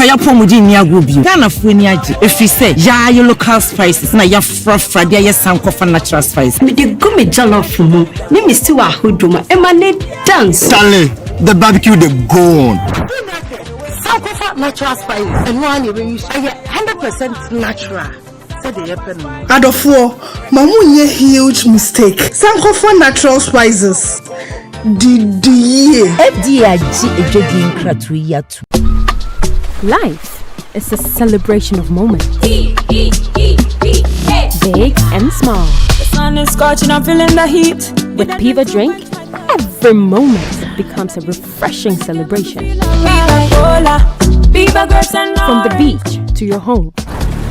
ya pomudi ni agobi Ghana fu ni age efi say ya your local spices na ya frafra dia ya sankofa natural spice me de gumi jollof mu ni mi sti wa hodoma e ma ne dance Stanley the barbecue the go on sankofa natural spice and one you use 100% natural. Adofo, mamu huge mistake. Sankofa natural spices. Life is a celebration of moments. Big and small. The sun is scorching, I'm feeling the heat. With Piva Drink, every moment becomes a refreshing celebration. From the beach to your home,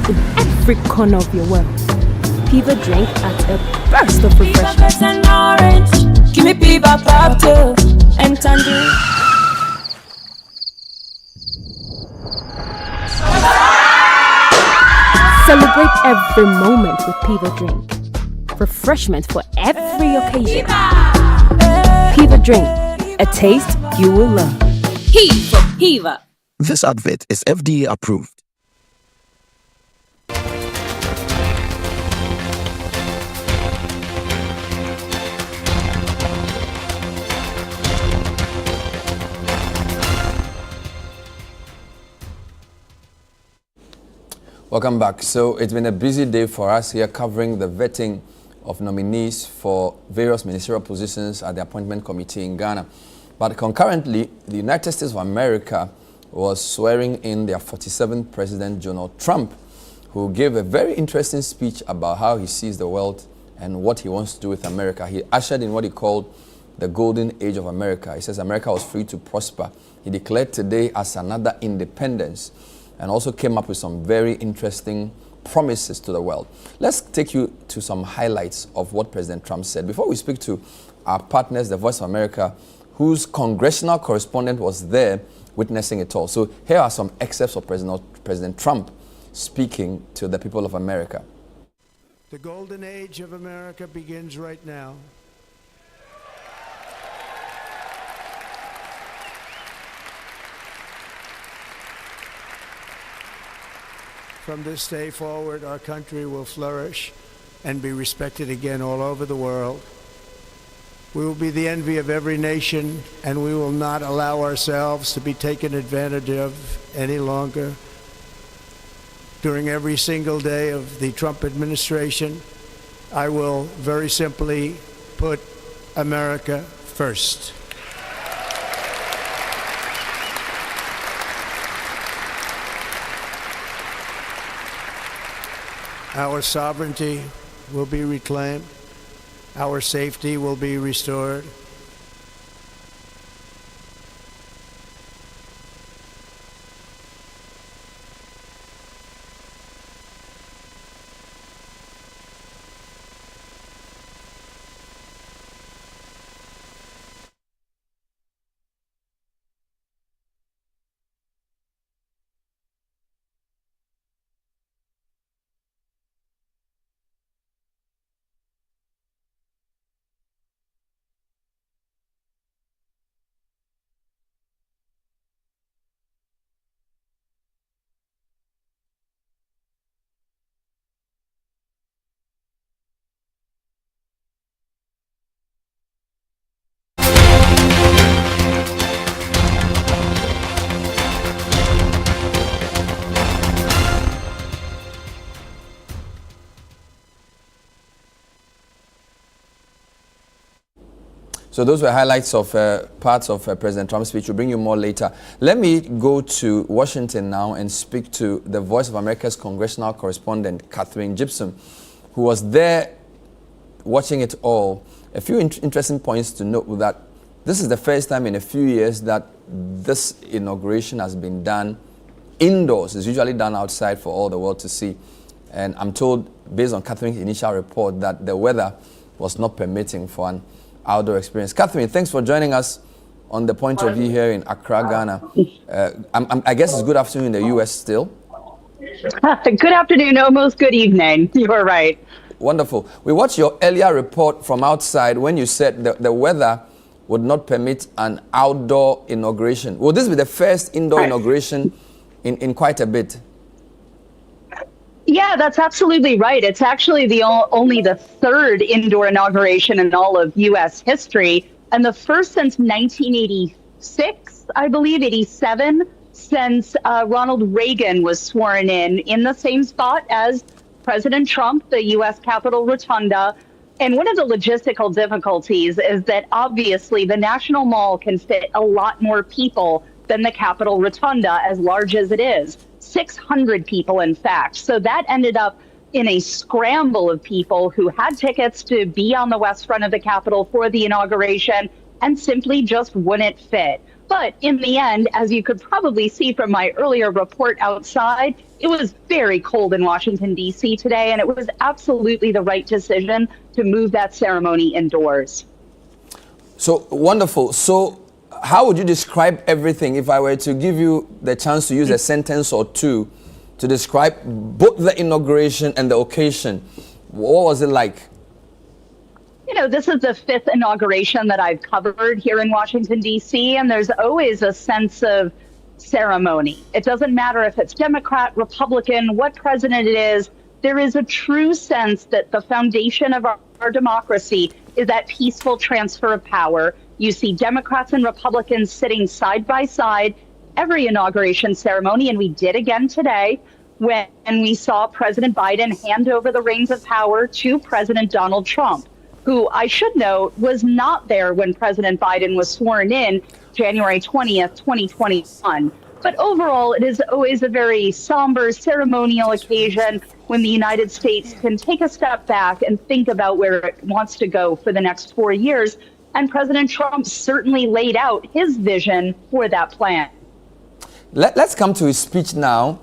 in every corner of your world, Piva Drink at a burst of refreshment. Give me Piva cocktail and tangerine. Celebrate every moment with Piva Drink. Refreshment for every occasion. Piva Drink, a taste you will love. Piva. This advert is FDA approved. Welcome back. So it's been a busy day for us here covering the vetting of nominees for various ministerial positions at the appointment committee in Ghana. But concurrently, the United States of America was swearing in their 47th President Donald Trump, who gave a very interesting speech about how he sees the world and what he wants to do with America. He ushered in what he called the golden age of America. He says America was free to prosper. He declared today as another independence and also came up with some very interesting promises to the world. Let's take you to some highlights of what President Trump said. Before we speak to our partners, the Voice of America, whose congressional correspondent was there witnessing it all. So here are some excerpts of President Trump speaking to the people of America. The golden age of America begins right now. From this day forward, our country will flourish and be respected again all over the world. We will be the envy of every nation, and we will not allow ourselves to be taken advantage of any longer. During every single day of the Trump administration, I will very simply put America first. Our sovereignty will be reclaimed. Our safety will be restored. So those were highlights of parts of President Trump's speech. We'll bring you more later. Let me go to Washington now and speak to the Voice of America's congressional correspondent, Catherine Gibson, who was there watching it all. A few interesting points to note that this is the first time in a few years that this inauguration has been done indoors. It's usually done outside for all the world to see. And I'm told, based on Catherine's initial report, that the weather was not permitting for an outdoor experience. Catherine, thanks for joining us on the point of view here in Accra, Ghana. I guess it's good afternoon in the U.S. still. Good afternoon, almost good evening. You are right. Wonderful. We watched your earlier report from outside when you said the weather would not permit an outdoor inauguration. Will this be the first indoor inauguration in quite a bit. Yeah, that's absolutely right. It's actually only the third indoor inauguration in all of U.S. history, and the first since 1986, I believe, 87, since Ronald Reagan was sworn in the same spot as President Trump, the U.S. Capitol Rotunda. And one of the logistical difficulties is that obviously the National Mall can fit a lot more people than the Capitol Rotunda, as large as it is. 600 people, in fact. So that ended up in a scramble of people who had tickets to be on the west front of the Capitol for the inauguration and simply just wouldn't fit. But in the end, as you could probably see from my earlier report outside, it was very cold in Washington, D.C. today, and it was absolutely the right decision to move that ceremony indoors. So wonderful. So how would you describe everything if I were to give you the chance to use a sentence or two to describe both the inauguration and the occasion? What was it like? You know, this is the fifth inauguration that I've covered here in Washington, D.C., and there's always a sense of ceremony. It doesn't matter if it's Democrat, Republican, what president it is. There is a true sense that the foundation of our democracy is that peaceful transfer of power. You see Democrats and Republicans sitting side by side every inauguration ceremony, and we did again today when we saw President Biden hand over the reins of power to President Donald Trump, who I should note was not there when President Biden was sworn in January 20th, 2021. But overall, it is always a very somber ceremonial occasion when the United States can take a step back and think about where it wants to go for the next 4 years. And President Trump certainly laid out his vision for that plan. Let's come to his speech now.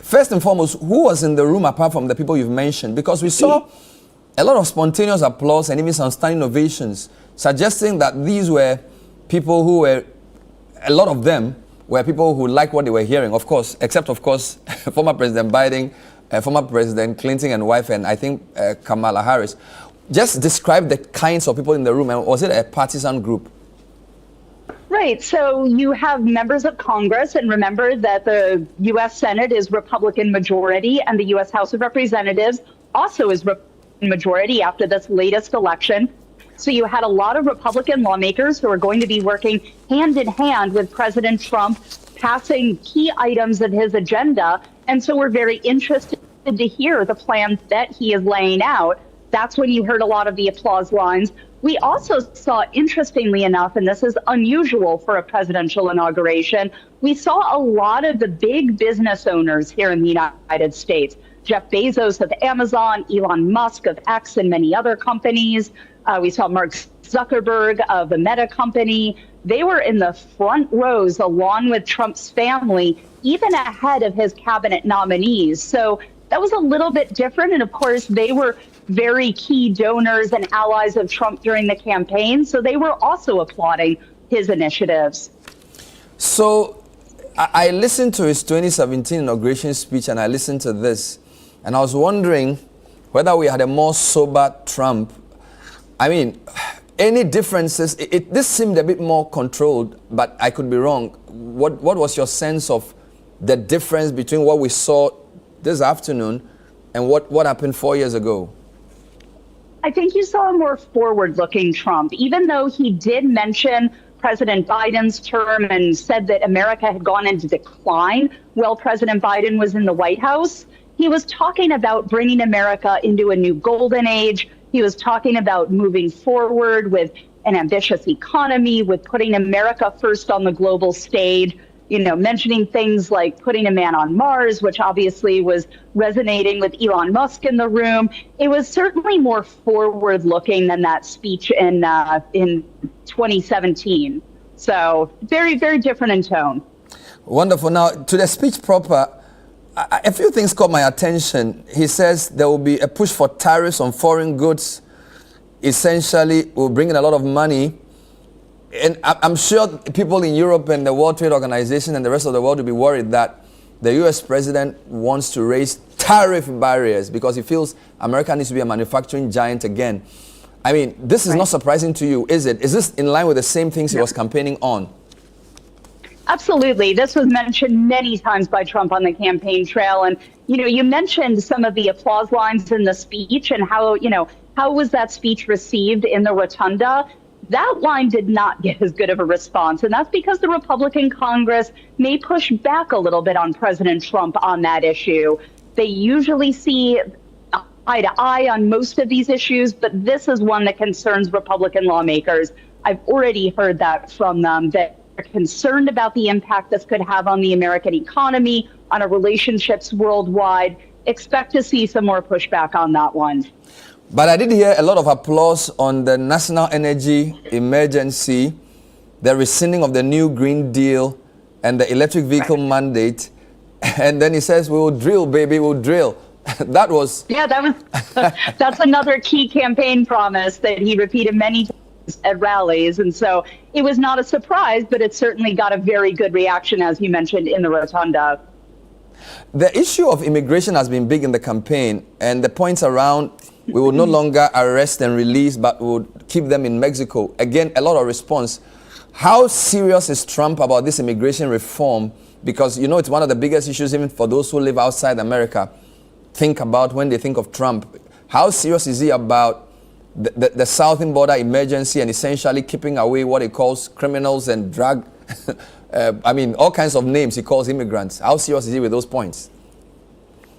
First and foremost, who was in the room apart from the people you've mentioned? Because we saw a lot of spontaneous applause and even some standing ovations, suggesting that these were people who were, a lot of them were people who liked what they were hearing, of course, except, of course, former President Biden, former President Clinton and wife, and I think Kamala Harris. Just describe the kinds of people in the room, and was it a partisan group? Right. So you have members of Congress, and remember that the U.S. Senate is Republican majority, and the U.S. House of Representatives also is Republican majority after this latest election. So you had a lot of Republican lawmakers who are going to be working hand in hand with President Trump, passing key items of his agenda. And so we're very interested to hear the plans that he is laying out. That's when you heard a lot of the applause lines. We also saw, interestingly enough, and this is unusual for a presidential inauguration, we saw a lot of the big business owners here in the United States. Jeff Bezos of Amazon, Elon Musk of X, and many other companies. We saw Mark Zuckerberg of the Meta company. They were in the front rows along with Trump's family, even ahead of his cabinet nominees. So that was a little bit different. And of course, they were very key donors and allies of Trump during the campaign. So they were also applauding his initiatives. So I listened to his 2017 inauguration speech and I listened to this. And I was wondering whether we had a more sober Trump. I mean, any differences? This seemed a bit more controlled, but I could be wrong. What was your sense of the difference between what we saw this afternoon and what happened 4 years ago? I think you saw a more forward-looking Trump, even though he did mention President Biden's term and said that America had gone into decline while President Biden was in the White House. He was talking about bringing America into a new golden age. He was talking about moving forward with an ambitious economy, with putting America first on the global stage, you know, mentioning things like putting a man on Mars, which obviously was resonating with Elon Musk in the room. It was certainly more forward-looking than that speech in 2017. So very, very different in tone. Wonderful. Now, to the speech proper, a few things caught my attention. He says there will be a push for tariffs on foreign goods. Essentially, will bring in a lot of money. And I'm sure people in Europe and the World Trade Organization and the rest of the world will be worried that the U.S. president wants to raise tariff barriers because he feels America needs to be a manufacturing giant again. I mean, this is not surprising to you, is it? Is this in line with the same things he was campaigning on? Absolutely. This was mentioned many times by Trump on the campaign trail. And, you mentioned some of the applause lines in the speech and how was that speech received in the rotunda? That line did not get as good of a response. And that's because the Republican Congress may push back a little bit on President Trump on that issue. They usually see eye to eye on most of these issues, but this is one that concerns Republican lawmakers. I've already heard that from them, that they're concerned about the impact this could have on the American economy, on our relationships worldwide. Expect to see some more pushback on that one. But I did hear a lot of applause on the national energy emergency, the rescinding of the new Green Deal, and the electric vehicle mandate. And then he says, we will drill, baby, we'll drill. That was... That's another key campaign promise that he repeated many times at rallies. And so it was not a surprise, but it certainly got a very good reaction, as you mentioned, in the rotunda. The issue of immigration has been big in the campaign, and the points around we will no longer arrest and release, but we will keep them in Mexico. Again, a lot of response. How serious is Trump about this immigration reform? Because, it's one of the biggest issues even for those who live outside America. Think about when they think of Trump. How serious is he about the southern border emergency and essentially keeping away what he calls criminals and drug, all kinds of names he calls immigrants? How serious is he with those points?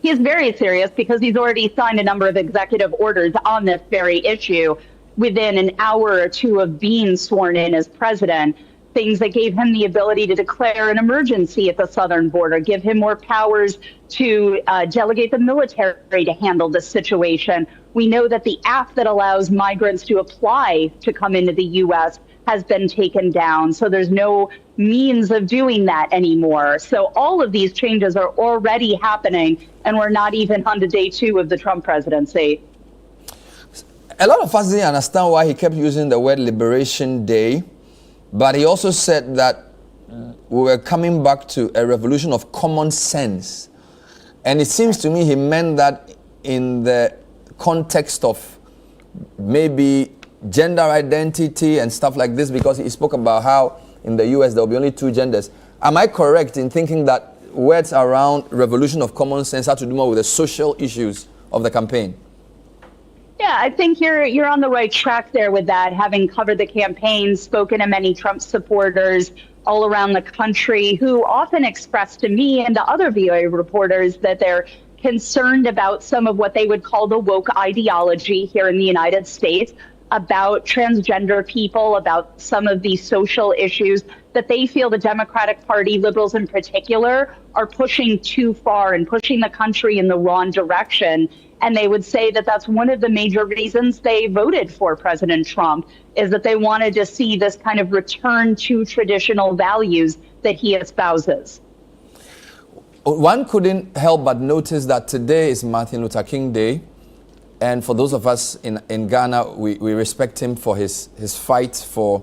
He is very serious because he's already signed a number of executive orders on this very issue within an hour or two of being sworn in as president. Things that gave him the ability to declare an emergency at the southern border, give him more powers to delegate the military to handle this situation. We know that the app that allows migrants to apply to come into the U.S. has been taken down. So there's no means of doing that anymore. So all of these changes are already happening, and we're not even on to day 2 of the Trump presidency. A lot of us didn't understand why he kept using the word Liberation Day. But he also said that we were coming back to a revolution of common sense. And it seems to me he meant that in the context of maybe gender identity and stuff like this, because he spoke about how in the US there will be only 2 genders. Am I correct in thinking that words around revolution of common sense have to do more with the social issues of the campaign? Yeah, I think you're on the right track there with that, having covered the campaign, spoken to many Trump supporters all around the country who often express to me and to other VOA reporters that they're concerned about some of what they would call the woke ideology here in the United States, about transgender people, about some of these social issues that they feel the Democratic Party, liberals in particular, are pushing too far and pushing the country in the wrong direction. And they would say that that's one of the major reasons they voted for President Trump, is that they wanted to see this kind of return to traditional values that he espouses. One couldn't help but notice that today is Martin Luther King Day. And for those of us in Ghana, we respect him for his fight for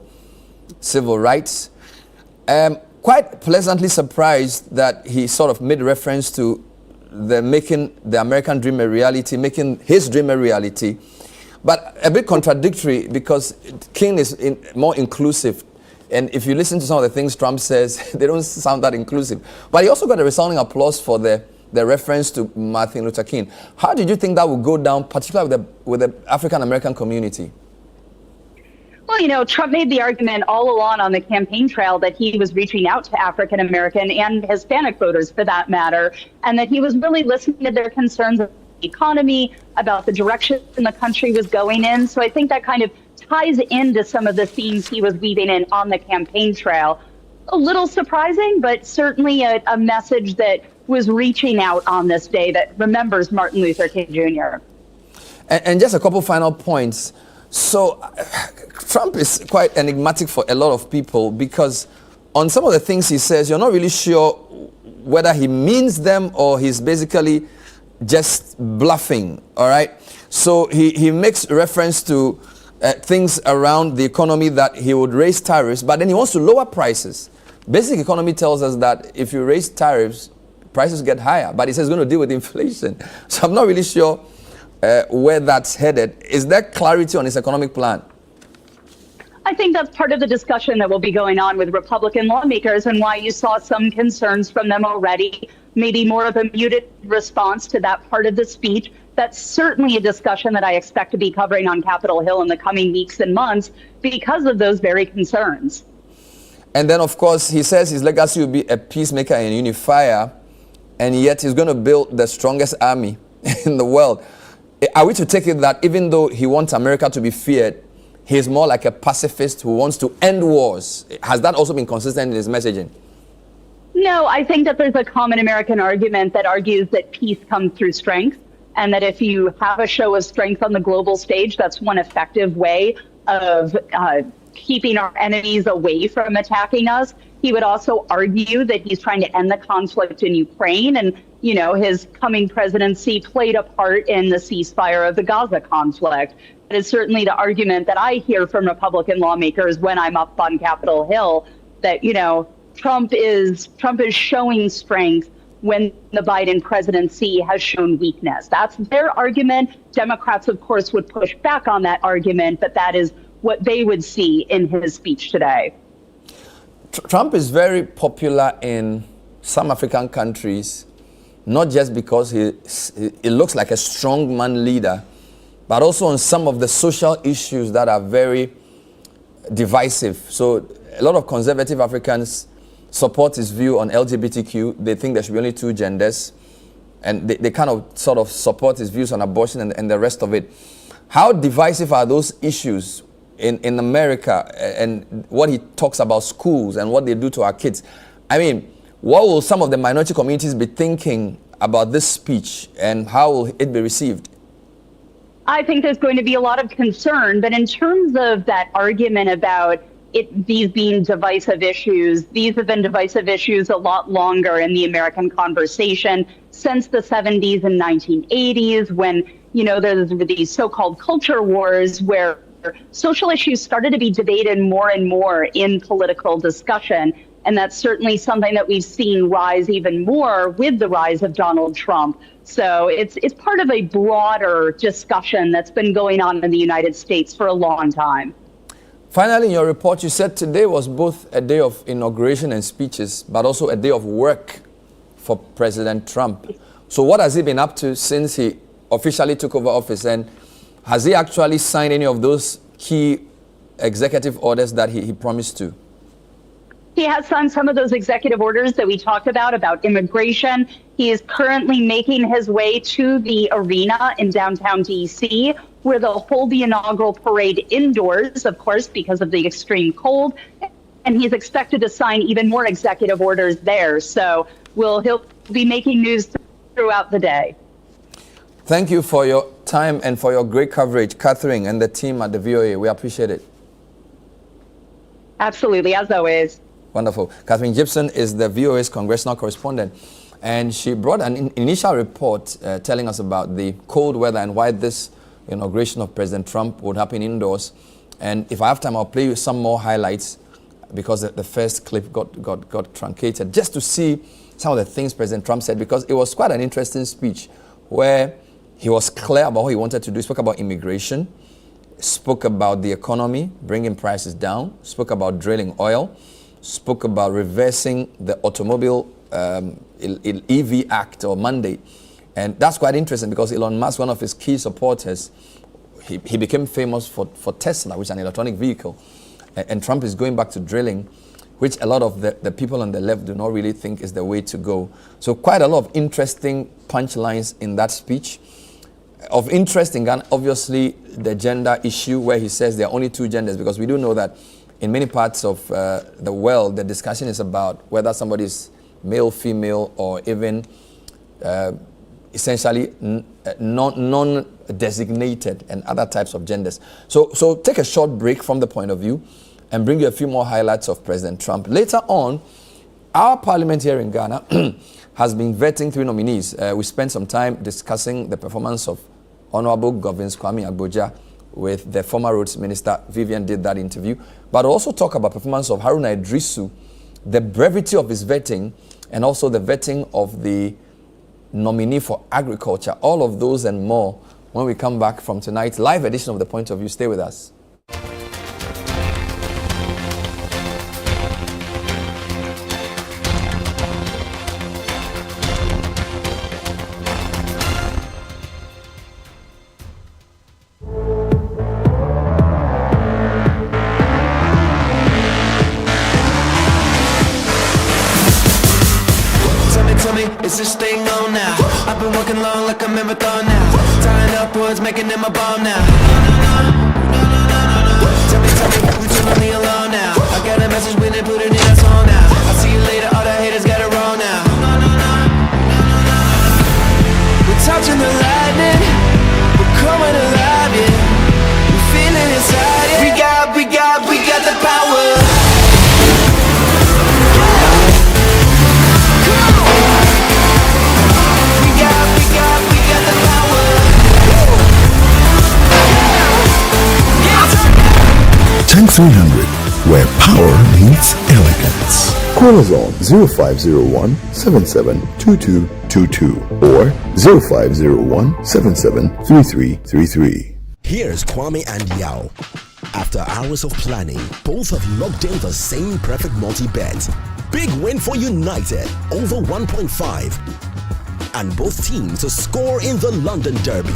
civil rights. Quite pleasantly surprised that he sort of made reference to making the American dream a reality, making his dream a reality. But a bit contradictory, because King is more inclusive. And if you listen to some of the things Trump says, they don't sound that inclusive. But he also got a resounding applause for the reference to Martin Luther King. How did you think that would go down, particularly with the African-American community? Well, Trump made the argument all along on the campaign trail that he was reaching out to African-American and Hispanic voters, for that matter, and that he was really listening to their concerns about the economy, about the direction the country was going in. So I think that kind of ties into some of the themes he was weaving in on the campaign trail. A little surprising, but certainly a message that was reaching out on this day that remembers Martin Luther King Jr. And just a couple final points. So Trump is quite enigmatic for a lot of people, because on some of the things he says, you're not really sure whether he means them or he's basically just bluffing, all right? So he makes reference to things around the economy, that he would raise tariffs, but then he wants to lower prices. Basic economy tells us that if you raise tariffs, prices get higher, but he says he's going to deal with inflation. So I'm not really sure where that's headed. Is there clarity on his economic plan? I think that's part of the discussion that will be going on with Republican lawmakers and why you saw some concerns from them already, maybe more of a muted response to that part of the speech. That's certainly a discussion that I expect to be covering on Capitol Hill in the coming weeks and months because of those very concerns. And then, of course, he says his legacy will be a peacemaker and unifier, and yet he's going to build the strongest army in the world. Are we to take it that even though he wants America to be feared, he's more like a pacifist who wants to end wars? Has that also been consistent in his messaging? No, I think that there's a common American argument that argues that peace comes through strength, and that if you have a show of strength on the global stage, that's one effective way of keeping our enemies away from attacking us. He would also argue that he's trying to end the conflict in Ukraine, and his coming presidency played a part in the ceasefire of the Gaza conflict. It is certainly the argument that I hear from Republican lawmakers when I'm up on Capitol Hill, that Trump is showing strength when the Biden presidency has shown weakness. That's their argument. Democrats, of course, would push back on that argument, but that is what they would see in his speech today. Trump is very popular in some African countries, not just because he looks like a strongman leader, but also on some of the social issues that are very divisive. So a lot of conservative Africans support his view on LGBTQ. They think there should be only two genders, and they kind of sort of support his views on abortion and the rest of it. How divisive are those issues in America, and what he talks about schools and what they do to our kids? I mean, what will some of the minority communities be thinking about this speech, and how will it be received? I think there's going to be a lot of concern, but in terms of that argument about these being divisive issues, these have been divisive issues a lot longer in the American conversation since the 70s and 1980s, when, there's these so-called culture wars where social issues started to be debated more and more in political discussion. And that's certainly something that we've seen rise even more with the rise of Donald Trump. So it's part of a broader discussion that's been going on in the United States for a long time. Finally, in your report, you said today was both a day of inauguration and speeches, but also a day of work for President Trump. So what has he been up to since he officially took over office? And has he actually signed any of those key executive orders that he promised to? He has signed some of those executive orders that we talked about immigration. He is currently making his way to the arena in downtown D.C., where they'll hold the inaugural parade indoors, of course, because of the extreme cold. And he's expected to sign even more executive orders there. So he'll be making news throughout the day. Thank you for your time and for your great coverage, Catherine and the team at the VOA. We appreciate it. Absolutely, as always. Wonderful. Catherine Gibson is the VOA's congressional correspondent, and she brought an initial report telling us about the cold weather and why this inauguration of President Trump would happen indoors. And if I have time, I'll play you some more highlights, because the first clip got truncated, just to see some of the things President Trump said, because it was quite an interesting speech where he was clear about what he wanted to do. He spoke about immigration, spoke about the economy, bringing prices down, spoke about drilling oil, spoke about reversing the automobile EV Act or mandate. And that's quite interesting, because Elon Musk, one of his key supporters, he became famous for Tesla, which is an electronic vehicle. And Trump is going back to drilling, which a lot of the people on the left do not really think is the way to go. So quite a lot of interesting punchlines in that speech. Of interest in Ghana, obviously, the gender issue, where he says there are only two genders, because we do know that in many parts of the world, the discussion is about whether somebody is male, female, or even essentially non-designated and other types of genders. So take a short break from the point of view and bring you a few more highlights of President Trump. Later on, our parliament here in Ghana has been vetting 3 nominees. We spent some time discussing the performance of Honorable Govins Kwame Agboja with the former roads minister. Vivian did that interview. But also talk about performance of Haruna Iddrisu, the brevity of his vetting, and also the vetting of the nominee for agriculture. All of those and more when we come back from tonight's live edition of The Point of View. Stay with us. is this thing on now? I've been working long like a marathon now. Tying up words, making them a bomb now. Tell me, we too lonely alone now. I got a message when they put it in a song now. I'll see you later, all the haters got it wrong now. We're touching the lightning, we're coming alive, yeah. We're feeling inside, yeah. We got the power. Tank 300, where power meets elegance. Call us on 0501 772222 or 0501 773333. Here's Kwame and Yao. After hours of planning, both have locked in the same perfect multi-bet. Big win for United, over 1.5. And both teams to score in the London Derby.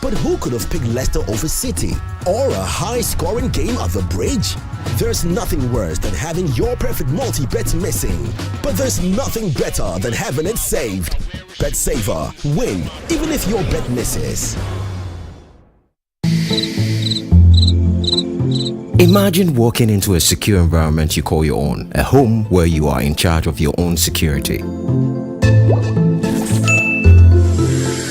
But who could have picked Leicester over City? Or a high-scoring game at the Bridge? There's nothing worse than having your perfect multi-bet missing. But there's nothing better than having it saved. Bet Saver. Win, even if your bet misses. Imagine walking into a secure environment you call your own, a home where you are in charge of your own security.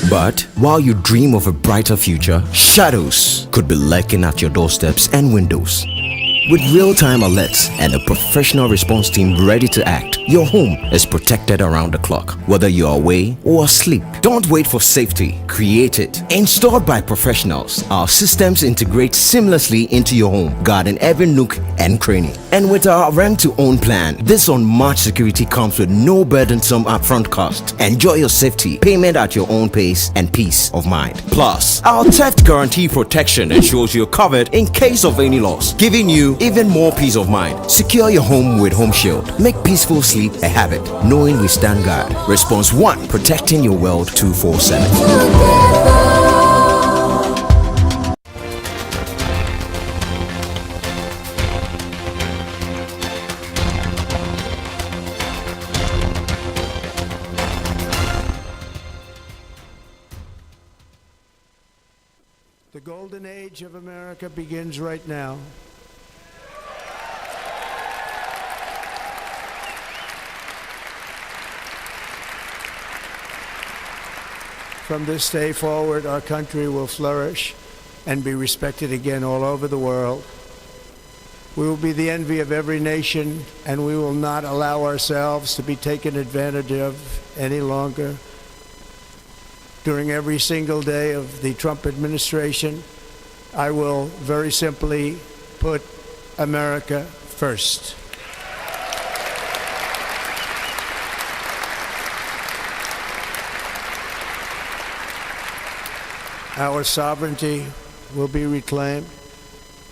But while you dream of a brighter future, shadows could be lurking at your doorsteps and windows. With real-time alerts and a professional response team ready to act, your home is protected around the clock, whether you are away or asleep. Don't wait for safety, create it. Installed by professionals, our systems integrate seamlessly into your home, guarding every nook and cranny. And with our rent-to-own plan, this unmatched security comes with no burdensome upfront cost. Enjoy your safety, payment at your own pace, and peace of mind. Plus, our theft guarantee protection ensures you're covered in case of any loss, giving you even more peace of mind. Secure your home with Home Shield. Make peaceful sleep a habit, knowing we stand guard. Response 1, protecting your world 24/7. The golden age of America begins right now. From this day forward, our country will flourish and be respected again all over the world. We will be the envy of every nation, and we will not allow ourselves to be taken advantage of any longer. During every single day of the Trump administration, I will very simply put America first. Our sovereignty will be reclaimed.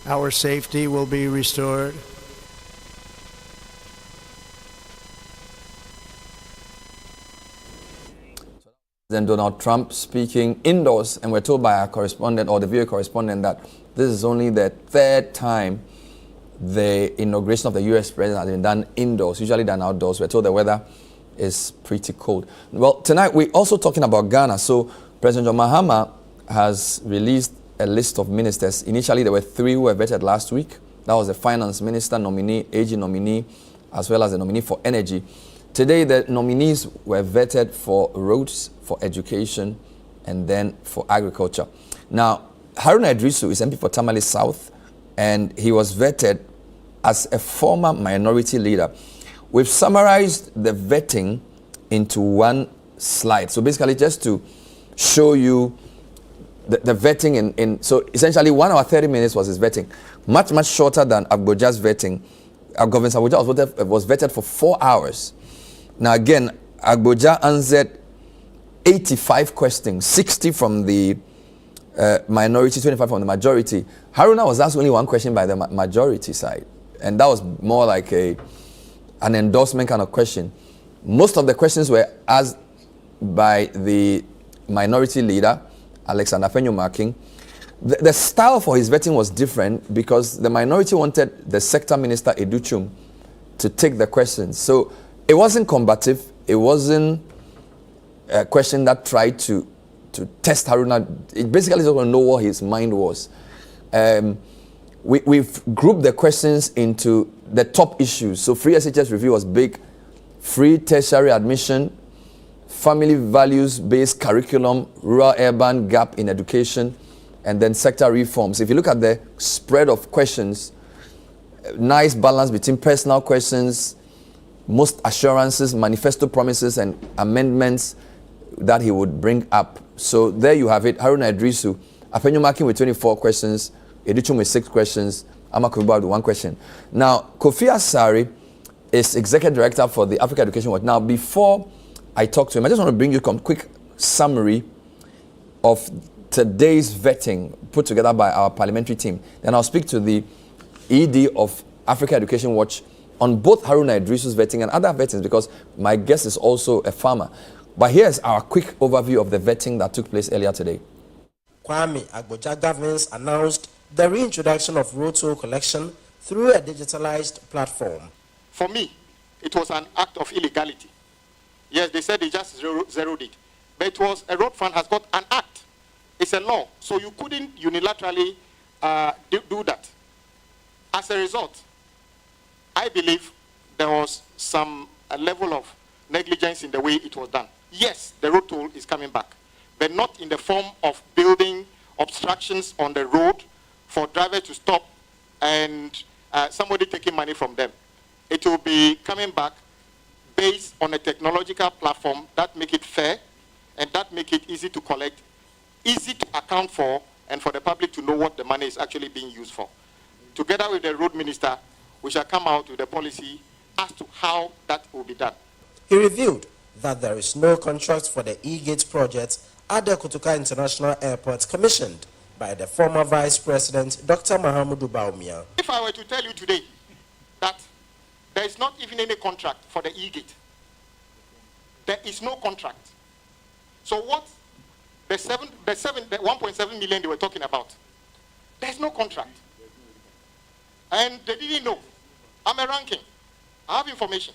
Our safety will be restored. Then Donald Trump speaking indoors, and we're told by our correspondent, or the video correspondent, that this is only the third time the inauguration of the U.S. president has been done indoors, usually done outdoors. We're told the weather is pretty cold. Well, tonight we're also talking about Ghana. So President John Mahama has released a list of ministers. Initially, there were 3 who were vetted last week. That was the finance minister nominee, AG nominee, as well as the nominee for energy. Today, the nominees were vetted for roads, for education, and then for agriculture. Now, Haruna Iddrisu is MP for Tamale South, and he was vetted as a former minority leader. We've summarized the vetting into one slide. So basically, just to show you the vetting so essentially 1 hour 30 minutes was his vetting, much shorter than Agboja's vetting. Governor Agboja was vetted for 4 hours. Now again, Agboja answered 85 questions, 60 from the minority, 25 from the majority. Haruna was asked only 1 question by the majority side, and that was more like an endorsement kind of question. Most of the questions were asked by the minority leader, Alexander Fenyo-Marking. The style for his vetting was different because the minority wanted the sector minister, Iddrisu, to take the questions. So it wasn't combative, it wasn't question that tried to test Haruna. It basically just want to know what his mind was. We've grouped the questions into the top issues. So free SHS review was big, free tertiary admission, family values-based curriculum, rural-urban gap in education, and then sector reforms. If you look at the spread of questions, nice balance between personal questions, most assurances, manifesto promises, and amendments that he would bring up. So there you have it. Haruna Iddrisu, Apenyo Makin with 24 questions, Iddrisu with 6 questions, Amakuba with 1 question. Now, Kofi Asari is Executive Director for the Africa Education Watch. Now, before I talk to him, I just want to bring you a quick summary of today's vetting put together by our parliamentary team. Then I'll speak to the ED of Africa Education Watch on both Haruna Iddrisu's vetting and other vettings, because my guest is also a farmer. But here's our quick overview of the vetting that took place earlier today. Kwame Agboja governance announced the reintroduction of road toll collection through a digitalized platform. For me, it was an act of illegality. Yes, they said they just zeroed it. But it was, a road fund has got an act. It's a law. So you couldn't unilaterally do that. As a result, I believe there was some level of negligence in the way it was done. Yes, the road toll is coming back, but not in the form of building obstructions on the road for drivers to stop and somebody taking money from them. It will be coming back based on a technological platform that make it fair and that make it easy to collect, easy to account for, and for the public to know what the money is actually being used for. Together with the road minister, we shall come out with a policy as to how that will be done. He revealed that there is no contract for the e-gate project at the Kotoka International Airport commissioned by the former Vice President, Dr. Mahamudu Bawumia. If I were to tell you today that there is not even any contract for the e-gate, there is no contract. So what the 1.7 million they were talking about, there's no contract. And they didn't know. I'm a ranking. I have information.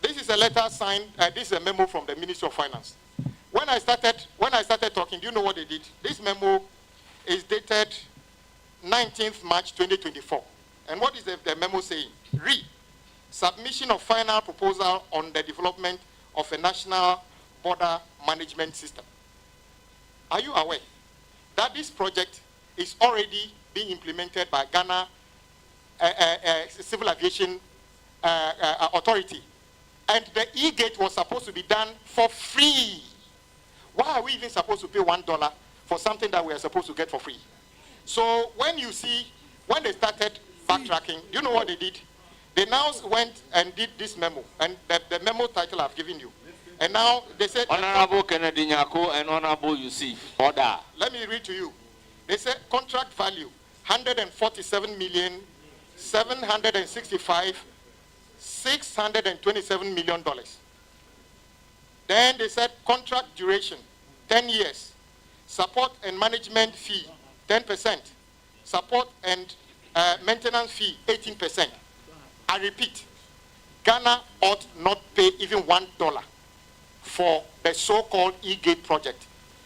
This is a letter signed, this is a memo from the Ministry of Finance. When I started talking, do you know what they did? This memo is dated 19th March 2024. And what is the memo saying? Submission of final proposal on the development of a national border management system. Are you aware that this project is already being implemented by Ghana Civil Aviation Authority? And the e-gate was supposed to be done for free. Why are we even supposed to pay $1 for something that we are supposed to get for free? So when you see, when they started backtracking, do you know what they did? They now went and did this memo, and the memo title I've given you. And now they said, Honorable Kennedy Nyako and Honorable Yusuf, order. Let me read to you. They said contract value, 147,765,627 million dollars. Then they said contract duration, 10 years. Support and management fee, 10%. Support and maintenance fee, 18%. I repeat, Ghana ought not pay even $1 for the so-called e-gate project.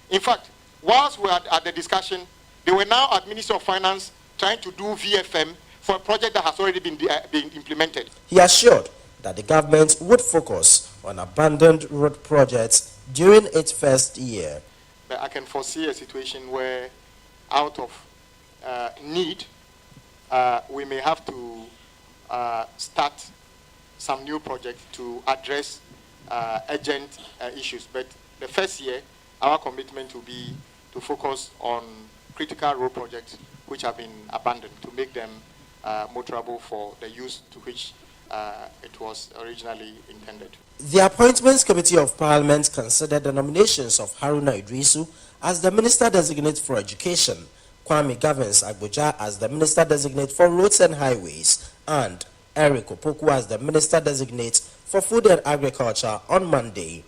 In fact, whilst we were at the discussion, they were now at Ministry of Finance trying to do VFM for a project that has already been implemented. He assured that the government would focus on abandoned road projects during its first year. But I can foresee a situation where, out of need, we may have to start some new projects to address urgent issues. But the first year, our commitment will be to focus on critical road projects which have been abandoned, to make them motorable for the use to which it was originally intended. The Appointments Committee of Parliament considered the nominations of Haruna Iddrisu as the Minister-Designate for Education, Kwame Agboja as the Minister-Designate for Roads and Highways, and Eric Opoku as the Minister-Designate for Food and Agriculture on Monday.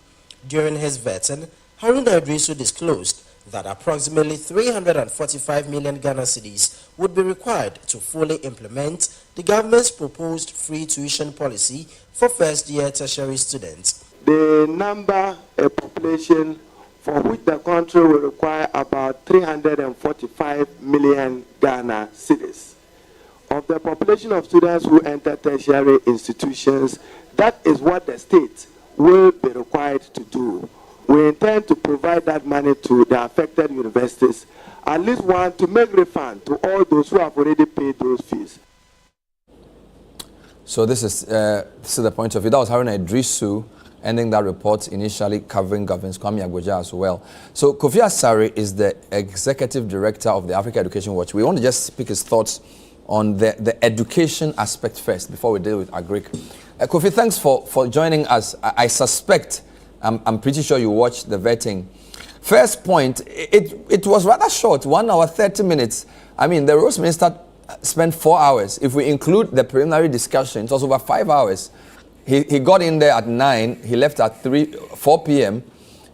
During his vetting, Haruna Iddrisu disclosed that approximately 345 million Ghana cedis would be required to fully implement the government's proposed free tuition policy for first-year tertiary students. they number a population for which the country will require about 345 million Ghana cedis. Of the population of students who enter tertiary institutions, that is what the state will be required to do. We intend to provide that money to the affected universities, at least one to make refund to all those who have already paid those fees. So this is the point of view. That was Haruna Iddrisu ending that report, initially covering Governor Kwame Agboja as well. So Kofi Asare is the executive director of the Africa Education Watch. We want to just speak his thoughts on the education aspect first before we deal with Agric. Kofi, thanks for joining us. I suspect, I'm pretty sure you watched the vetting. First point, it was rather short, 1 hour, 30 minutes. I mean, the Roads Minister spent 4 hours. If we include the preliminary discussion, it was over 5 hours. He got in there at 9, he left at 4 p.m.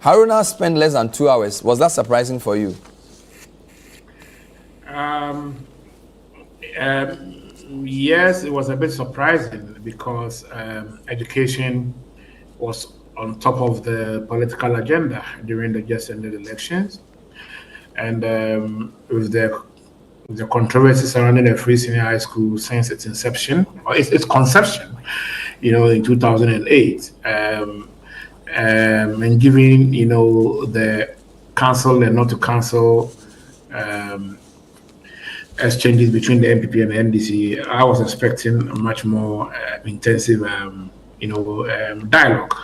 Haruna spent less than 2 hours. Was that surprising for you? Yes, it was a bit surprising because education was on top of the political agenda during the just ended elections. And with the controversy surrounding the Free Senior High School since its inception, or its conception, in 2008, and giving, the council and not to council exchanges between the MPP and the NDC, I was expecting a much more intensive, dialogue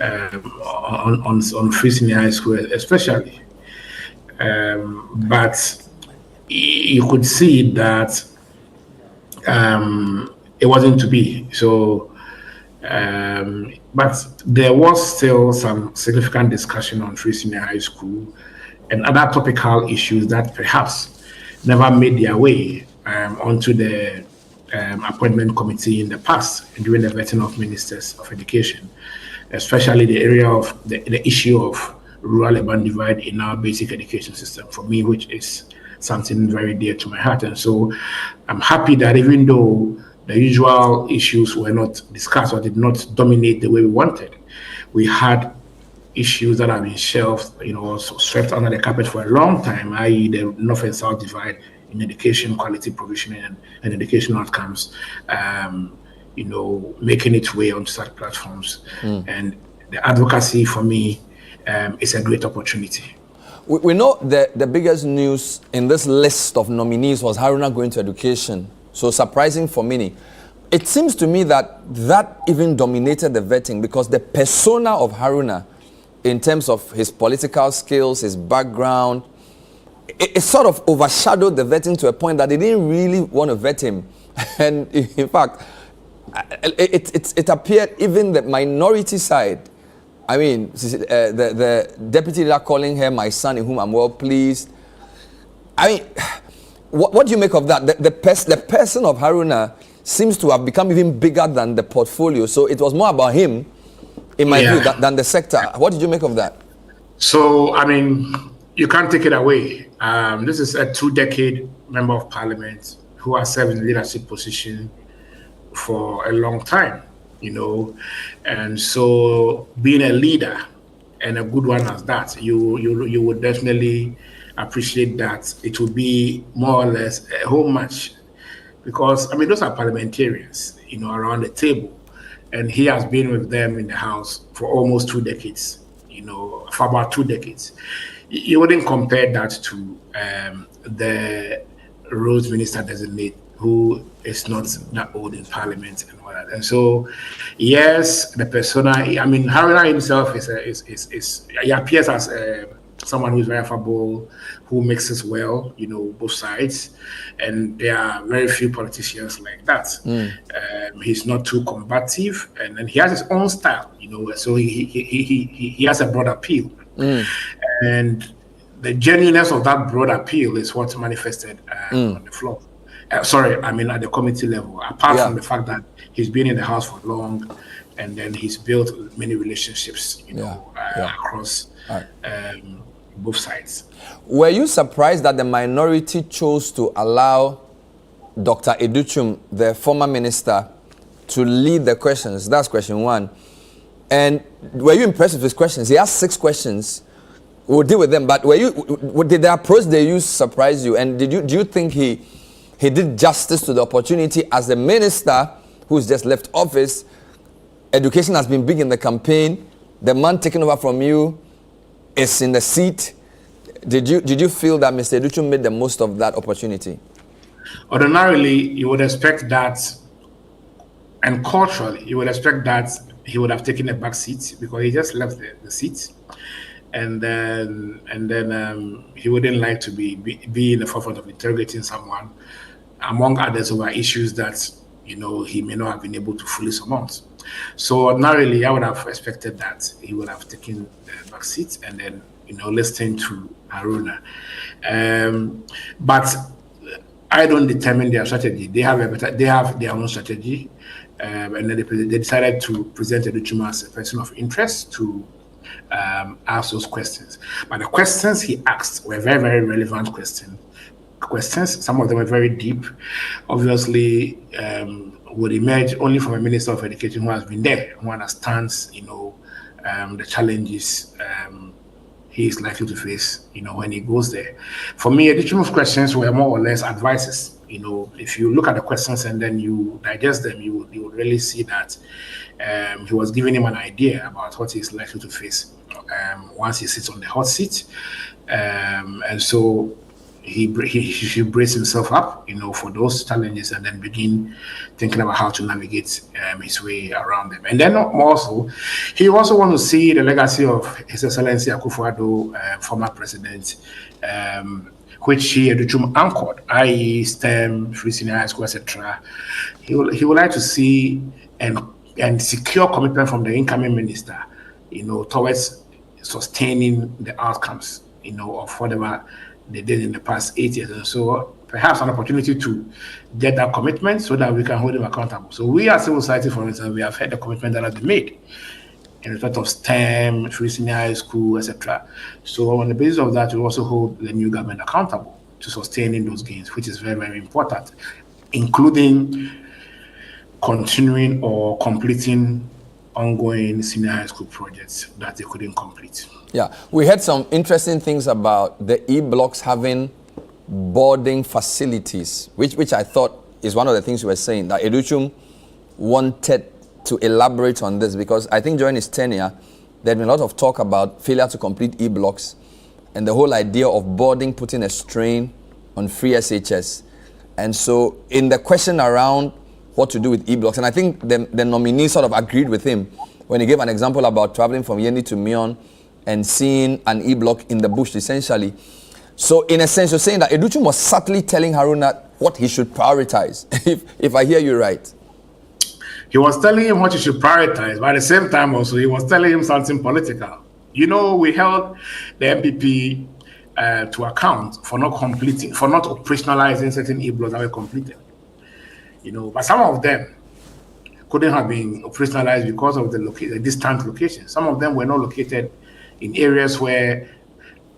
on Free Senior High School, especially. But you could see that it wasn't to be. So, but there was still some significant discussion on Free Senior High School and other topical issues that perhaps never made their way onto the appointment committee in the past during the vetting of ministers of education, especially the area of the issue of rural-urban divide in our basic education system, for me, which is something very dear to my heart. And so I'm happy that even though the usual issues were not discussed or did not dominate the way we wanted, we had issues that have been shelved, swept under the carpet for a long time, i.e. the North and South divide in education quality provision and educational outcomes, making its way onto such platforms. And the advocacy for me is a great opportunity. We know that the biggest news in this list of nominees was Haruna going to education. So surprising for many. It seems to me that even dominated the vetting because the persona of Haruna, in terms of his political skills, his background, it sort of overshadowed the vetting to a point that they didn't really want to vet him. And in fact, it appeared even the minority side. I mean, the deputy leader calling her my son in whom I'm well pleased. I mean, what do you make of that? The person of Haruna seems to have become even bigger than the portfolio. So it was more about him, in my view, than the sector. What did you make of that? So, I mean, you can't take it away. This is a 2-decade member of parliament who has served in leadership position for a long time, and so being a leader and a good one as that, you would definitely appreciate that it would be more or less a whole match, because I mean those are parliamentarians, around the table, and he has been with them in the House for almost 2 decades, for about 2 decades. You wouldn't compare that to the Roads Minister designate, who is not that old in Parliament and all that. And so, yes, the persona. I mean, Haruna himself he appears as someone who is very affable, who mixes well, both sides, and there are very few politicians like that. He's not too combative, and he has his own style, so he has a broad appeal. And the genuineness of that broad appeal is what's manifested on the floor. At the committee level, apart from the fact that he's been in the House for long, and then he's built many relationships, across both sides. Were you surprised that the minority chose to allow Dr. Iddrisu, the former minister, to lead the questions? That's question one. And were you impressed with his questions? He asked 6 questions. We'll deal with them. But did the approach they used surprise you? And do you think he did justice to the opportunity as the minister who's just left office? Education has been big in the campaign. The man taking over from you is in the seat. Did you feel that Mr. Iddrisu made the most of that opportunity? Ordinarily, you would expect that, and culturally, you would expect that he would have taken a back seat because he just left the seat, and then he wouldn't like to be in the forefront of interrogating someone, among others, over issues that he may not have been able to fully surmount. So ordinarily, I would have expected that he would have taken the back seat and then listening to Haruna, but I don't determine their strategy. They have their own strategy, and then they decided to present Iddrisu as a person of interest to ask those questions. But the questions he asked were very, very relevant questions. Some of them were very deep. Obviously, would emerge only from a minister of education who has been there, who understands, the challenges he is likely to face, when he goes there. For me, Iddrisu's questions were more or less advices. If you look at the questions and then you digest them, you would really see that he was giving him an idea about what he's likely to face once he sits on the hot seat. And so he should brace himself up, for those challenges and then begin thinking about how to navigate his way around them. And then also, he also wants to see the legacy of His Excellency Akufo-Addo, former president, which he Iddrisu anchored, i.e. STEM, Free Senior High School, etc. He would like to see and secure commitment from the incoming minister, towards sustaining the outcomes, of whatever they did in the past 8 years. And so perhaps an opportunity to get that commitment so that we can hold him accountable. So we as civil society, for instance, we have had the commitment that has been made in respect of STEM, Free Senior High School, etc. So on the basis of that, we also hold the new government accountable to sustaining those gains, which is very, very important, including continuing or completing ongoing senior high school projects that they couldn't complete. Yeah, we heard some interesting things about the E-blocks having boarding facilities, which I thought is one of the things you were saying, that Iddrisu wanted to elaborate on this, because I think during his tenure, there had been a lot of talk about failure to complete E-blocks and the whole idea of boarding putting a strain on free SHS. And so in the question around what to do with E-blocks, and I think the nominee sort of agreed with him when he gave an example about traveling from Yendi to Mion and seeing an E-block in the bush, essentially. So in a sense, you're saying that Iddrisu was subtly telling Haruna what he should prioritize, if I hear you right. He was telling him what he should prioritize, but at the same time also, he was telling him something political. We held the MPP to account for not operationalizing certain E-blocks that were completed. But some of them couldn't have been operationalized because of the distant location. Some of them were not located in areas where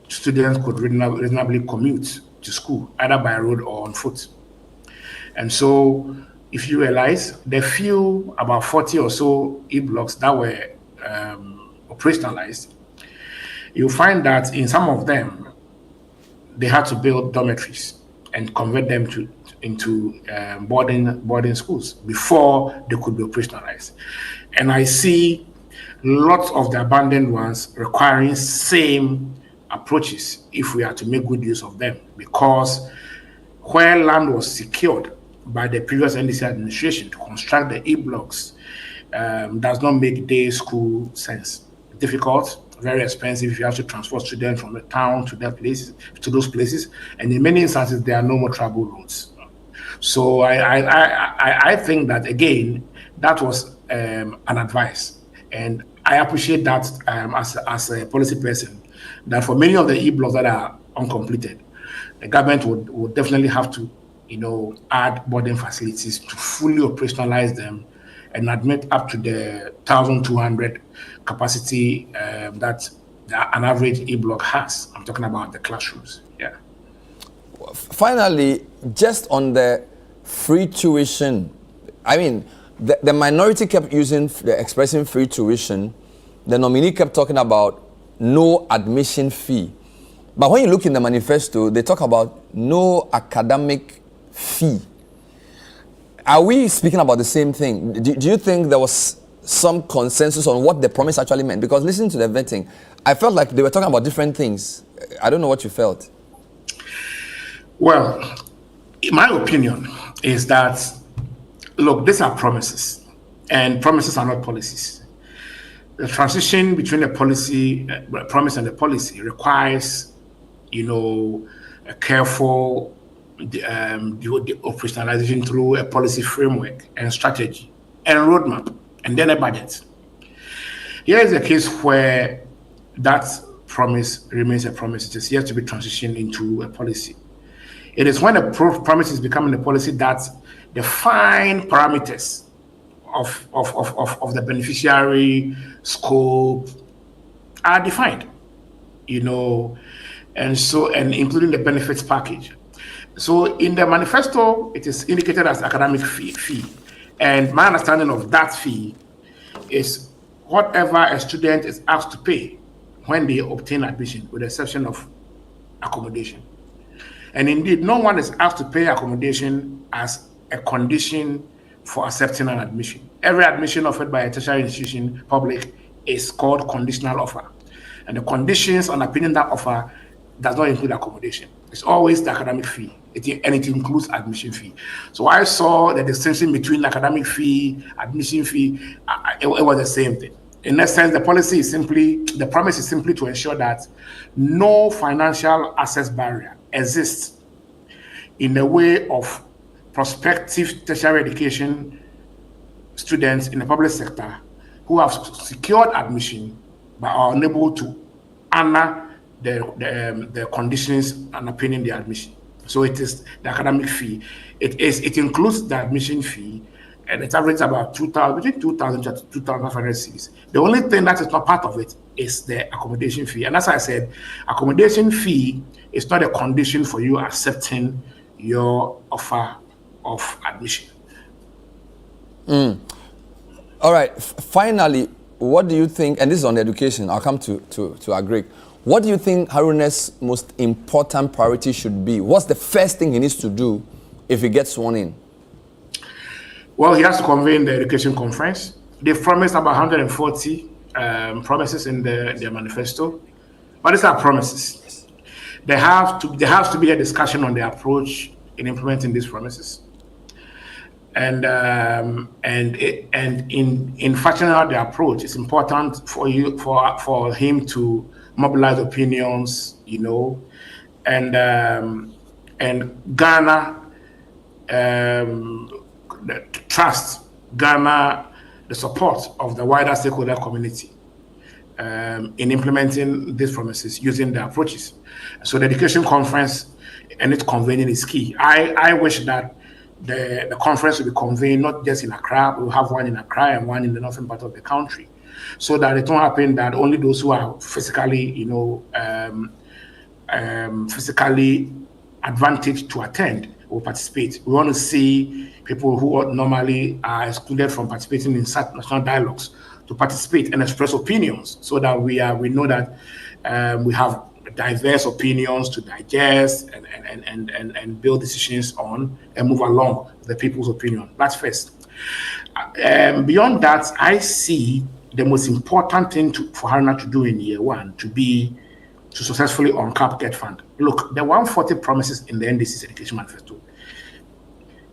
students could reasonably commute to school, either by road or on foot. And so, if you realize, the few, about 40 or so E-blocks that were operationalized, you'll find that in some of them, they had to build dormitories and convert them into boarding schools before they could be operationalized. And I see lots of the abandoned ones requiring same approaches if we are to make good use of them, because where land was secured by the previous NDC administration to construct the E-blocks does not make day school sense. Difficult, very expensive if you have to transport students from the town to those places, and in many instances there are no more travel routes. So I think that, again, that was an advice, and I appreciate that as a policy person, that for many of the E-blocks that are uncompleted, the government would definitely have to add boarding facilities to fully operationalize them and admit up to the 1,200 capacity that an average E-block has. I'm talking about the classrooms. Yeah. Finally, just on the free tuition, I mean, the minority kept using the expression free tuition the nominee kept talking about no admission fee. But when you look in the manifesto, they talk about no academic fee. Are we speaking about the same thing? Do you think there was some consensus on what the promise actually meant? Because listening to the vetting, I felt like they were talking about different things. I don't know what you felt. Well, my opinion is that, look, these are promises, and promises are not policies. The transition between the policy, promise and the policy requires, a careful the operationalization through a policy framework and strategy and roadmap, and then a budget. Here is a case where that promise remains a promise. It is yet to be transitioned into a policy. It is when a promise is becoming a policy that the fine parameters of the beneficiary scope are defined, and including the benefits package. So in the manifesto, it is indicated as academic fee. And my understanding of that fee is whatever a student is asked to pay when they obtain admission, with the exception of accommodation. And indeed, no one is asked to pay accommodation as a condition for accepting an admission. Every admission offered by a tertiary institution, public, is called conditional offer. And the conditions underpinning that offer does not include accommodation. It's always the academic fee, and it includes admission fee. So I saw the distinction between academic fee, admission fee, it was the same thing. In that sense, the promise is simply to ensure that no financial access barrier exists in the way of prospective tertiary education students in the public sector who have secured admission but are unable to honor the conditions underpinning the admission. So it is the academic fee. It includes the admission fee, and it averages about between 2,000 to 2,500 cedis. The only thing that is not part of it is the accommodation fee. And as I said, accommodation fee is not a condition for you accepting your offer of admission. All right. Finally, what do you think? And this is on education. I'll come to Agric. What do you think Haruna's most important priority should be? What's the first thing he needs to do if he gets sworn in? Well, he has to convene the education conference. They've promised about 140 promises in their manifesto, but these are promises. There has to be a discussion on the approach in implementing these promises, and in fashioning out the approach, it's important for him to mobilize opinions, and Ghana trust, Ghana the support of the wider stakeholder community in implementing these promises using the approaches. So the education conference and its convening is key. I wish that the conference will be convened not just in Accra. We'll have one in Accra and one in the northern part of the country, so that it won't happen that only those who are physically, physically advantaged to attend will participate. We want to see people who normally are excluded from participating in such national dialogues to participate and express opinions, so that we know that we have diverse opinions to digest and build decisions on and move along the people's opinion. That's first. Beyond that, I see the most important thing for Haruna to do in year one to successfully uncap Get Fund. Look, the 140 promises in the NDC's education manifesto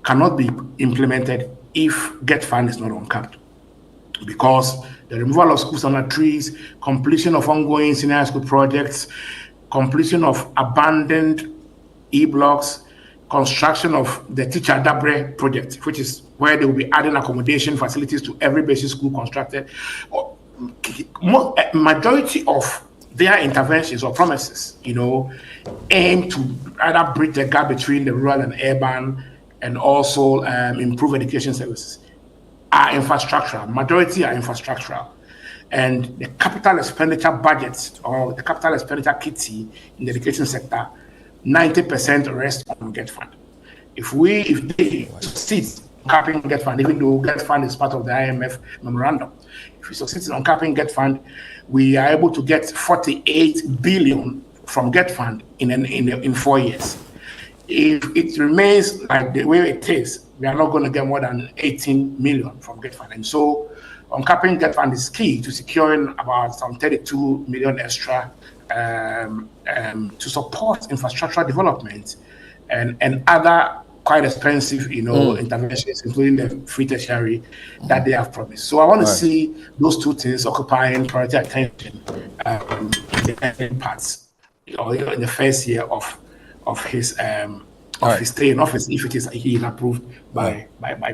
cannot be implemented if Get Fund is not uncapped, because the removal of schools under trees, completion of ongoing senior high school projects, completion of abandoned e-blocks, construction of the Teacher Dabre project, which is where they will be adding accommodation facilities to every basic school constructed. Majority of their interventions or promises, aim to either bridge the gap between the rural and urban, and also improve education services. Are infrastructural. Majority are infrastructural. And the capital expenditure budget, or the capital expenditure kitty in the education sector, 90% rests on Get Fund. If they succeed uncapping Get Fund, even though Get Fund is part of the IMF memorandum. If we succeed in uncapping Get Fund, we are able to get 48 billion from Get Fund in 4 years. If it remains like the way it is, we are not going to get more than 18 million from Get Fund. And so uncapping Get Fund is key to securing about some 32 million extra to support infrastructural development and other quite expensive, interventions, including the free tertiary that they have promised. So I want to see those two things occupying priority attention in the early parts, in the first year of his stay in office, if it is he is approved by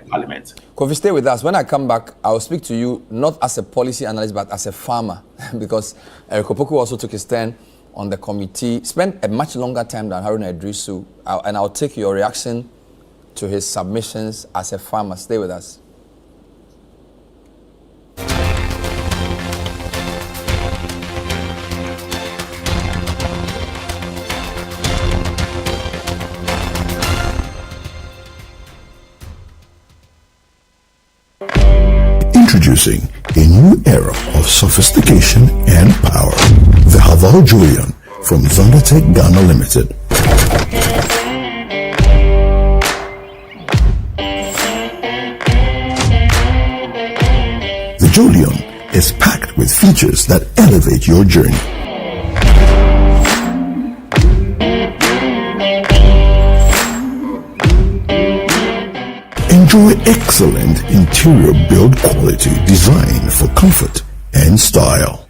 Parliament. Kofi, stay with us. When I come back, I will speak to you not as a policy analyst, but as a farmer, because Eric Opoku also took his turn on the committee, spent a much longer time than Haruna Iddrisu, and I'll take your reaction to his submissions as a farmer. Stay with us. Introducing a new era of sophistication and power. The Avle Julian from Zondatech Ghana Limited. The Julian is packed with features that elevate your journey. Enjoy excellent interior build quality designed for comfort and style.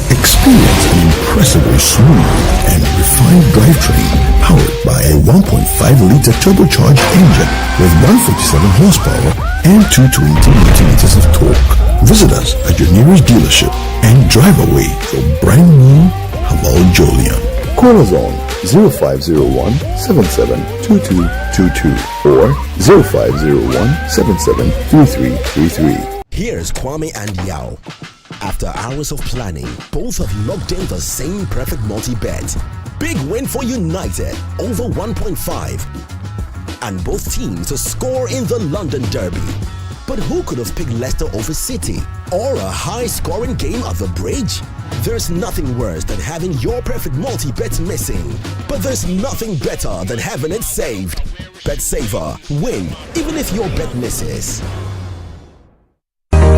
Experience an impressively smooth and refined drivetrain powered by a 1.5-liter turbocharged engine with 147 horsepower and 220 newton-meters of torque. Visit us at your nearest dealership and drive away your brand new Avle Julian. Call us on 0501 772222 or 0501 773333. Here's Kwame and Yao. After hours of planning, both have locked in the same perfect multi-bet. Big win for United, over 1.5. And both teams to score in the London Derby. But who could have picked Leicester over City? Or a high-scoring game at the Bridge? There's nothing worse than having your perfect multi-bet missing. But there's nothing better than having it saved. Bet Saver. Win, even if your bet misses.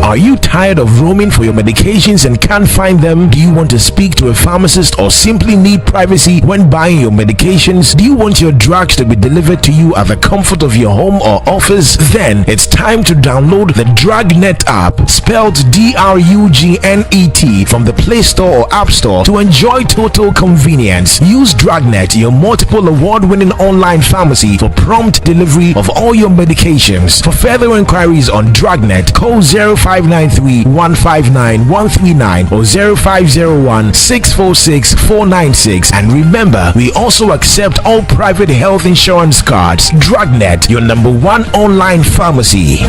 Are you tired of roaming for your medications and can't find them? Do you want to speak to a pharmacist or simply need privacy when buying your medications? Do you want your drugs to be delivered to you at the comfort of your home or office? Then it's time to download the DrugNet app, spelled DRUGNET, from the Play Store or App Store to enjoy total convenience. Use DrugNet, your multiple award-winning online pharmacy, for prompt delivery of all your medications. For further inquiries on DrugNet, call 0593-159-139 or 0501-646-496. And remember, we also accept all private health insurance cards. DrugNet, your #1 online pharmacy.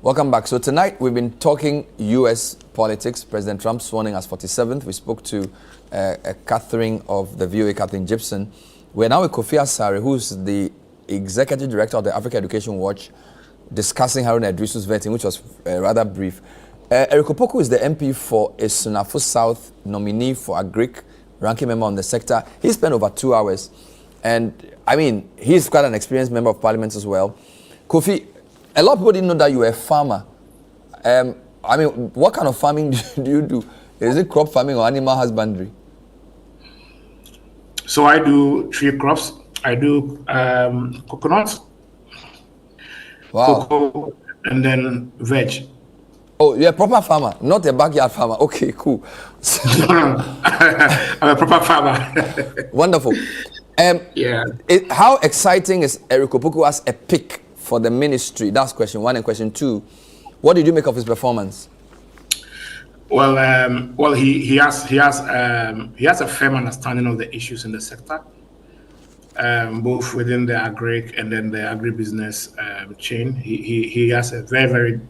Welcome back. So tonight we've been talking U.S. politics. President Trump sworn in as 47th. We spoke to Catherine of the VOA, Catherine Gibson. We're now with Kofi Asare, who's the executive director of the Africa Education Watch, discussing Haruna Iddrisu's vetting, which was rather brief. Eric Opoku is the MP for Esunafo South, nominee for Agric, ranking member on the sector. He spent over 2 hours. And, I mean, he's quite an experienced member of parliament as well. Kofi, a lot of people didn't know that you were a farmer. I mean, what kind of farming do you do? Is it crop farming or animal husbandry? So I do tree crops. I do coconuts, cocoa, and then veg. Oh, you're a proper farmer, not a backyard farmer. Okay, cool. I'm a proper farmer. Wonderful. Yeah. How exciting is Eric Opoku as a pick for the ministry? That's question one. And question two, what did you make of his performance? Well, he has a firm understanding of the issues in the sector. both within the agric and then the agribusiness chain. He has a very,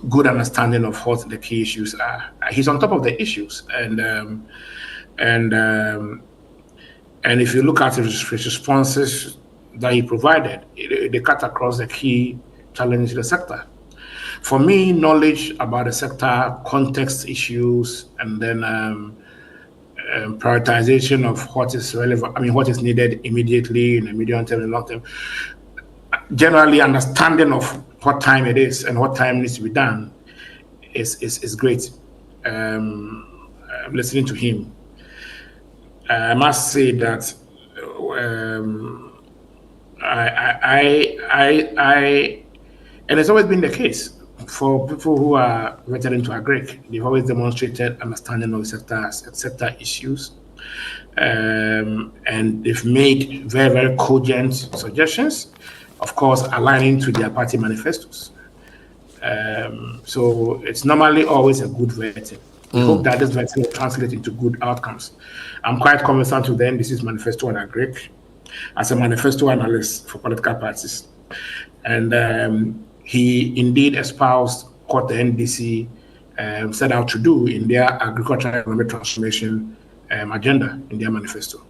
good understanding of what the key issues are. He's on top of the issues, and if you look at his responses that he provided, they cut across the key challenges in the sector. For me, knowledge about the sector, context issues, and then prioritization of what is relevant, what is needed immediately in the medium term and long term. Generally, understanding of what time it is and what time needs to be done is great. Listening to him, I must say that and it's always been the case for people who are vetted into agric. They've always demonstrated understanding of sector issues, and they've made very, very cogent suggestions, of course, aligning to their party manifestos. So it's normally always a good vetting. We hope that this vetting will translate into good outcomes. I'm quite conversant with the NDC's manifesto on agric as a manifesto analyst for political parties. And he indeed espoused what the NDC set out to do in their agricultural and economic transformation agenda in their manifesto.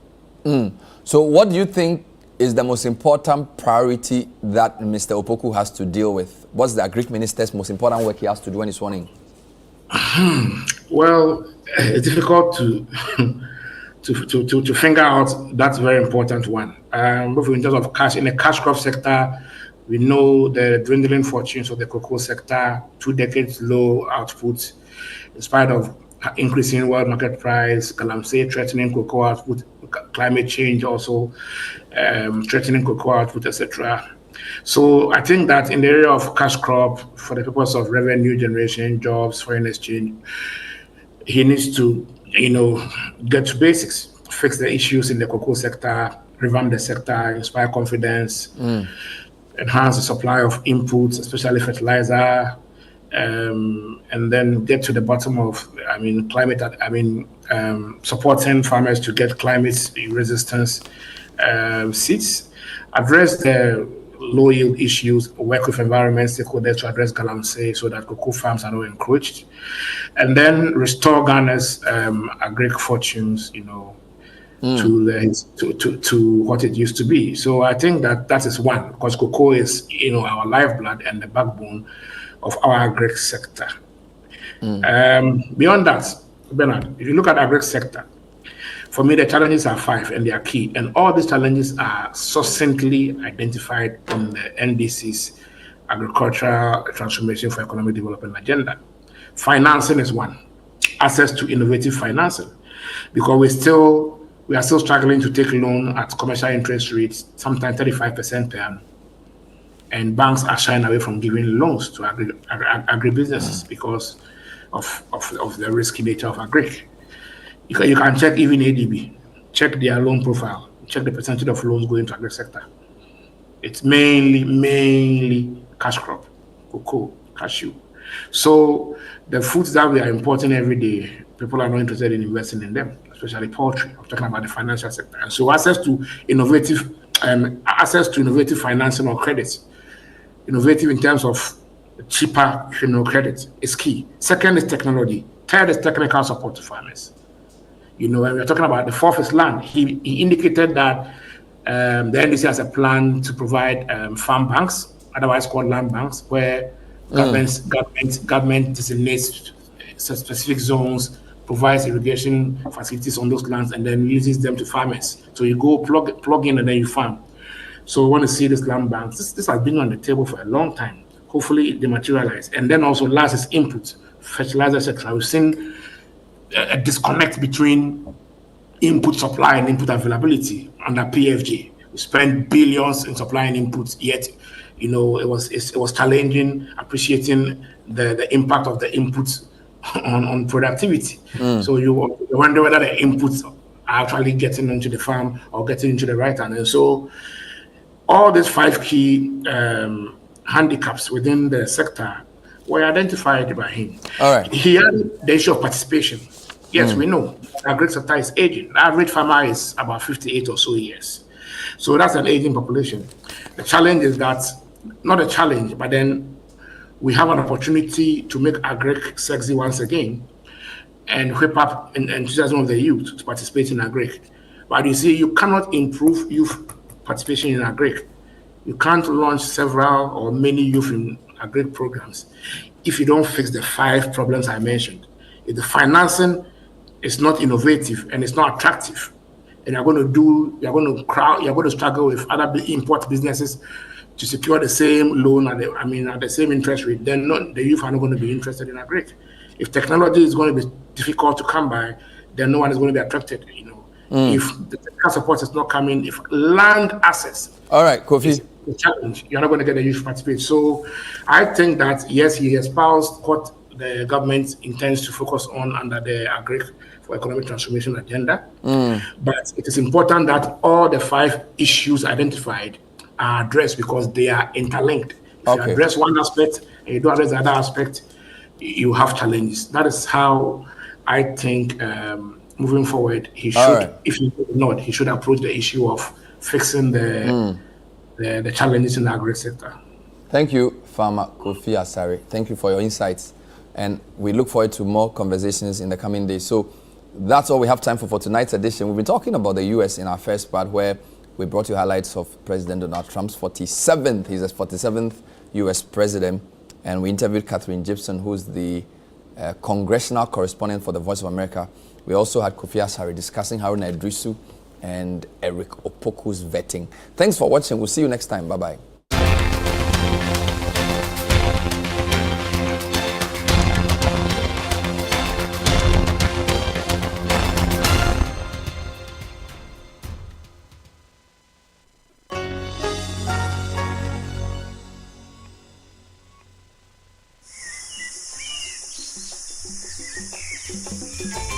So what do you think is the most important priority that Mr. Opoku has to deal with? What's the agric minister's most important work he has to do when he's running? Well, it's difficult to figure out that very important one. Both in terms of cash, in the cash crop sector, we know the dwindling fortunes of the cocoa sector, 2 decades low output, in spite of increasing world market price, Galamsey threatening cocoa output, climate change also threatening cocoa output, etc. So I think that in the area of cash crop, for the purpose of revenue generation, jobs, foreign exchange, he needs to, get to basics, fix the issues in the cocoa sector, revamp the sector, inspire confidence, enhance the supply of inputs, especially fertilizer, and then get to the bottom of, climate, supporting farmers to get climate resistance seeds, address the low yield issues, work with environment stakeholders to address galamsey so that cocoa farms are not encroached, and then restore Ghana's agric fortunes, to what it used to be. So I think that is one, because cocoa is, our lifeblood and the backbone of our agric sector. Beyond that, Bernard, if you look at the agric sector, for me, the challenges are 5 and they are key. And all these challenges are succinctly identified in the NDC's Agricultural Transformation for Economic Development agenda. Financing is one. Access to innovative financing. Because we are still struggling to take loan at commercial interest rates, sometimes 35% per annum. And banks are shying away from giving loans to agribusinesses because of the risky nature of agric. You can check even ADB, check their loan profile, check the percentage of loans going to agri sector. It's mainly cash crop, cocoa, cashew. So the foods that we are importing every day, people are not interested in investing in them, especially poultry. I'm talking about the financial sector. And so access to innovative financing or credit, innovative in terms of cheaper credit is key. Second is technology. Third is technical support to farmers. When we're talking about the fourth is land, he indicated that the NDC has a plan to provide farm banks, otherwise called land banks, where government designates specific zones, provides irrigation facilities on those lands, and then releases them to farmers. So you go plug in and then you farm. So we want to see this land banks. This has been on the table for a long time. Hopefully they materialize. And then also last is input, fertilizer, etc. We've seen a disconnect between input supply and input availability under PFG. We spent billions in supplying inputs, yet it was challenging, appreciating the impact of the inputs on productivity. So you wonder whether the inputs are actually getting into the farm or getting into the right hand. And so all these 5 key handicaps within the sector were identified by him. All right. He had the issue of participation. Yes, we know the agri sector is aging. The average farmer is about 58 or so years. So that's an aging population. The challenge is that, not a challenge, but then we have an opportunity to make agri sexy once again and whip up enthusiasm of the youth to participate in agri. But you see, you cannot improve youth participation in agri. You can't launch several or many youth in agri programs if you don't fix the 5 problems I mentioned. If the financing is not innovative and it's not attractive, and you're going to struggle with other import businesses to secure the same loan at the same interest rate, then the youth are not going to be interested in agri. If technology is going to be difficult to come by, then no one is going to be attracted. If the technical support is not coming, if land access, all right, Kofi, is the challenge, you're not going to get the youth to participate. So I think that yes, he espoused what the government intends to focus on under the agri for economic transformation agenda. But it is important that all the 5 issues identified are addressed because they are interlinked. If you address one aspect and you don't address the other aspect, you have challenges. That is how I think moving forward, he should, if he not, he should approach the issue of fixing the challenges in the agri sector. Thank you, Farmer Kofi Asare. Thank you for your insights. And we look forward to more conversations in the coming days. So that's all we have time for tonight's edition. We've been talking about the U.S. in our first part, where we brought you highlights of President Donald Trump's 47th. He's the 47th U.S. president. And we interviewed Catherine Gibson, who's the congressional correspondent for the Voice of America. We also had Kofi Asare discussing Haruna Iddrisu and Eric Opoku's vetting. Thanks for watching. We'll see you next time. Bye-bye. Thank you.